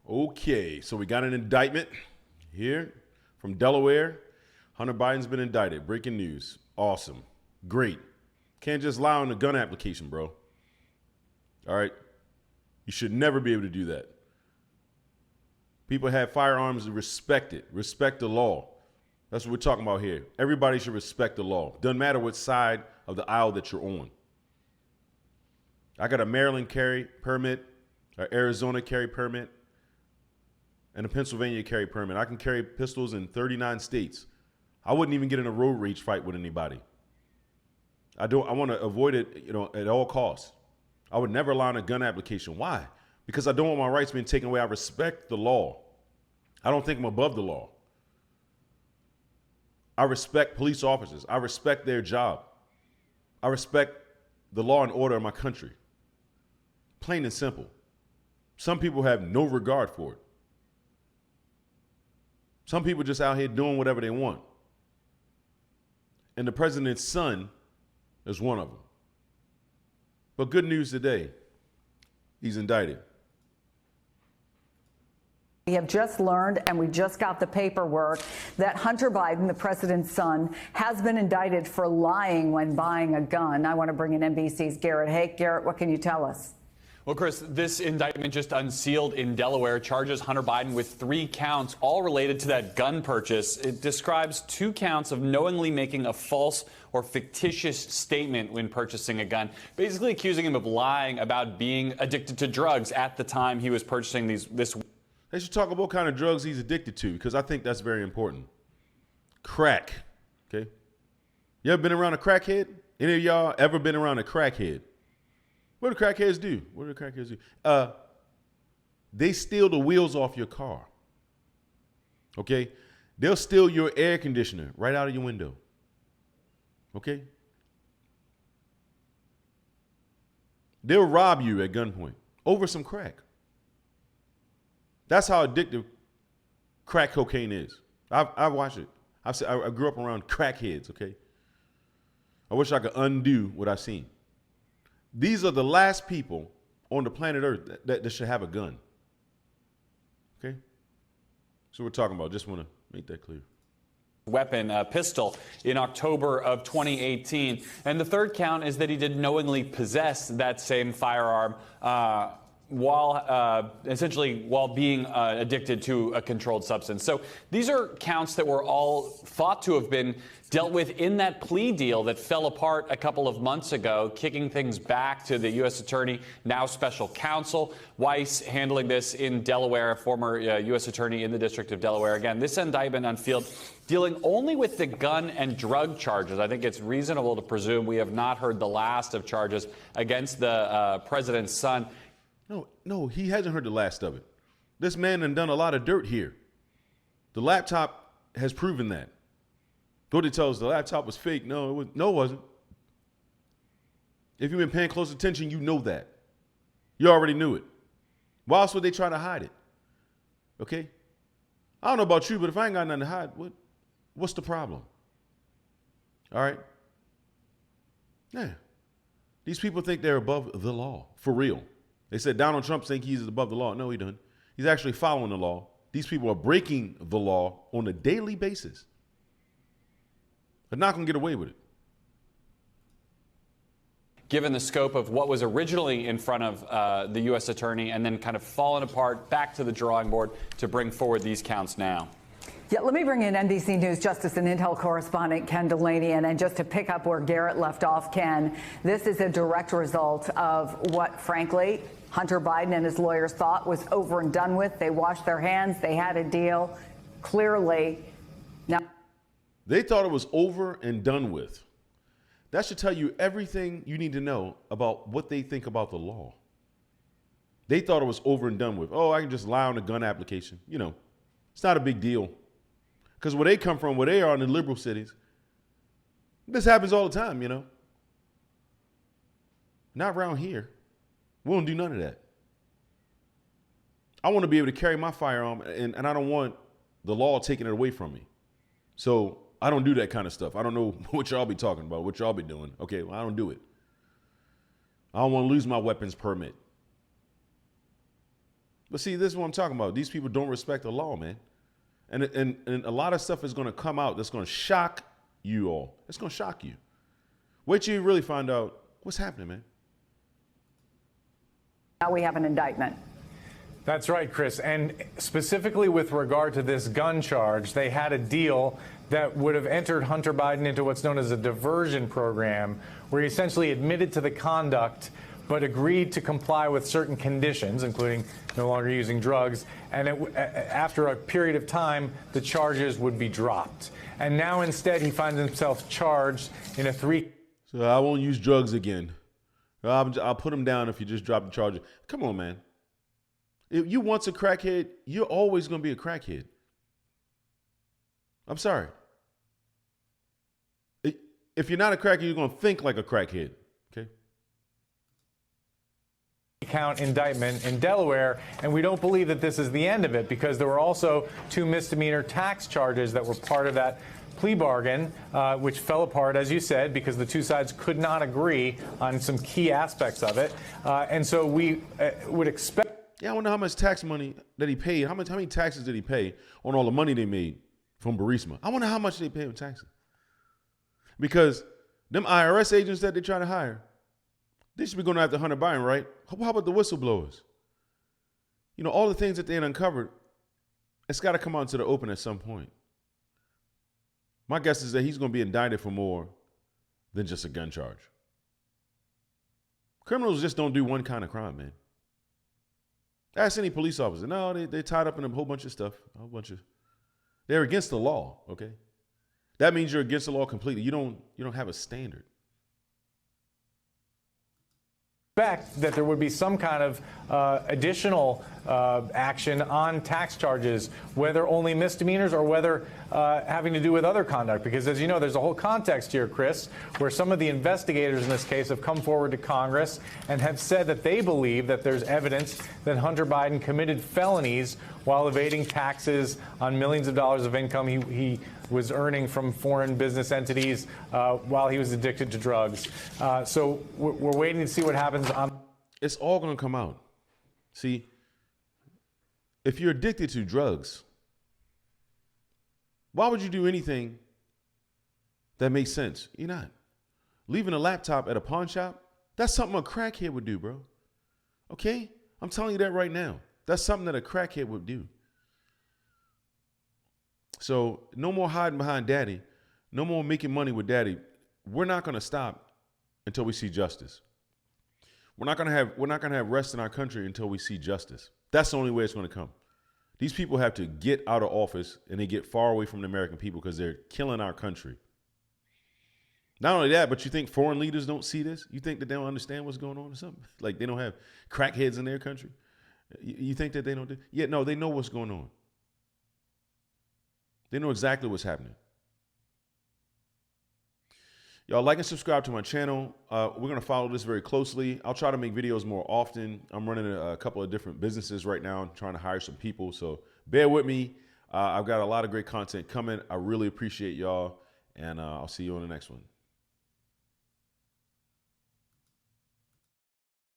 Okay, so we got an indictment here from Delaware. Hunter Biden's been indicted. Breaking news. Awesome. Great. Can't just lie on the gun application, bro. All right? You should never be able to do that. People have firearms, respect it. Respect the law. That's what we're talking about here. Everybody should respect the law. Doesn't matter what side of the aisle that you're on. I got a Maryland carry permit, an Arizona carry permit, and a Pennsylvania carry permit. I can carry pistols in 39 states. I wouldn't even get in a road rage fight with anybody. I want to avoid it, at all costs. I would never lie on a gun application. Why? Because I don't want my rights being taken away. I respect the law. I don't think I'm above the law. I respect police officers. I respect their job. I respect the law and order of my country. Plain and simple. Some people have no regard for it. Some people just out here doing whatever they want. And the president's son is one of them. But good news today, he's indicted. We have just learned, and we just got the paperwork, that Hunter Biden, the president's son, has been indicted for lying when buying a gun. I want to bring in NBC's Garrett Hake. Garrett, what can you tell us? Well, Chris, this indictment just unsealed in Delaware charges Hunter Biden with 3 counts, all related to that gun purchase. It describes 2 counts of knowingly making a false or fictitious statement when purchasing a gun, basically accusing him of lying about being addicted to drugs at the time he was purchasing this. They should talk about what kind of drugs he's addicted to, because I think that's very important. Crack, okay? You ever been around a crackhead? Any of y'all ever been around a crackhead? What do crackheads do? They steal the wheels off your car. Okay? They'll steal your air conditioner right out of your window. Okay? They'll rob you at gunpoint over some crack. That's how addictive crack cocaine is. I've watched it. I grew up around crackheads, okay? I wish I could undo what I've seen. These are the last people on the planet Earth that should have a gun. Okay? So we're talking about. Just want to make that clear. Weapon, a pistol, in October of 2018. And the 3rd count is that he did knowingly possess that same firearm while being addicted to a controlled substance. So these are counts that were all thought to have been dealt with in that plea deal that fell apart a couple of months ago, kicking things back to the U.S. Attorney, now Special Counsel Weiss, handling this in Delaware, a former U.S. Attorney in the District of Delaware. Again, this indictment unsealed, dealing only with the gun and drug charges. I think it's reasonable to presume we have not heard the last of charges against the president's son. No, he hasn't heard the last of it. This man done a lot of dirt here. The laptop has proven that. Go to tell us the laptop was fake. No, it wasn't. If you've been paying close attention, you know that. You already knew it. Why else would they try to hide it? Okay? I don't know about you, but if I ain't got nothing to hide, what's the problem? All right? Yeah. These people think they're above the law, for real. They said Donald Trump thinks he's above the law. No, he doesn't. He's actually following the law. These people are breaking the law on a daily basis. They're not going to get away with it. Given the scope of what was originally in front of the U.S. Attorney and then kind of fallen apart, back to the drawing board to bring forward these counts now. Yeah, let me bring in NBC News Justice and Intel correspondent Ken Delaney. And just to pick up where Garrett left off, Ken, this is a direct result of what, frankly, Hunter Biden and his lawyers thought was over and done with. They washed their hands. They had a deal. Clearly, now they thought it was over and done with. That should tell you everything you need to know about what they think about the law. They thought it was over and done with. Oh, I can just lie on a gun application. It's not a big deal. Because where they come from, where they are in the liberal cities, this happens all the time, Not around here. We don't do none of that. I want to be able to carry my firearm, and I don't want the law taking it away from me. So I don't do that kind of stuff. I don't know what y'all be talking about, what y'all be doing. Okay, well, I don't do it. I don't want to lose my weapons permit. But see, this is what I'm talking about. These people don't respect the law, man. And a lot of stuff is going to come out that's going to shock you all. It's going to shock you. Wait till you really find out what's happening, man. Now we have an indictment. That's right, Chris. And specifically with regard to this gun charge, they had a deal that would have entered Hunter Biden into what's known as a diversion program, where he essentially admitted to the conduct but agreed to comply with certain conditions, including no longer using drugs. And after a period of time, the charges would be dropped. And now instead, he finds himself charged in a So I won't use drugs again. I'll put him down if you just drop the charges. Come on, man. If you once a crackhead, you're always going to be a crackhead. I'm sorry. If you're not a crackhead, you're going to think like a crackhead. Okay? count indictment in Delaware, and we don't believe that this is the end of it, because there were also 2 misdemeanor tax charges that were part of that plea bargain, which fell apart, as you said, because the 2 sides could not agree on some key aspects of it. And so we would expect. Yeah, I wonder how much tax money that he paid. How many taxes did he pay on all the money they made from Burisma? I wonder how much they paid in taxes. Because them IRS agents that they try to hire, they should be going after Hunter Biden, right? How about the whistleblowers? You know, all the things that they uncovered, it's got to come out into the open at some point. My guess is that he's going to be indicted for more than just a gun charge. Criminals just don't do one kind of crime, man. Ask any police officer. No, they're tied up in a whole bunch of stuff. They're against the law, okay? That means you're against the law completely. You don't have a standard. That there would be some kind of additional action on tax charges, whether only misdemeanors or whether having to do with other conduct. Because as you know, there's a whole context here, Chris, where some of the investigators in this case have come forward to Congress and have said that they believe that there's evidence that Hunter Biden committed felonies while evading taxes on millions of dollars of income he was earning from foreign business entities while he was addicted to drugs. So we're waiting to see what happens on. It's all going to come out. See, if you're addicted to drugs, why would you do anything that makes sense? You're not. Leaving a laptop at a pawn shop, that's something a crackhead would do, bro. Okay? I'm telling you that right now. That's something that a crackhead would do. So no more hiding behind daddy. No more making money with daddy. We're not going to stop until we see justice. We're not going to have rest in our country until we see justice. That's the only way it's going to come. These people have to get out of office, and they get far away from the American people because they're killing our country. Not only that, but you think foreign leaders don't see this? You think that they don't understand what's going on or something? Like they don't have crackheads in their country? You think that they don't do? Yeah, no, they know what's going on. They know exactly what's happening. Y'all like and subscribe to my channel. We're going to follow this very closely. I'll try to make videos more often. I'm running a couple of different businesses right now. I'm trying to hire some people, so bear with me. I've got a lot of great content coming. I really appreciate y'all, and I'll see you on the next one.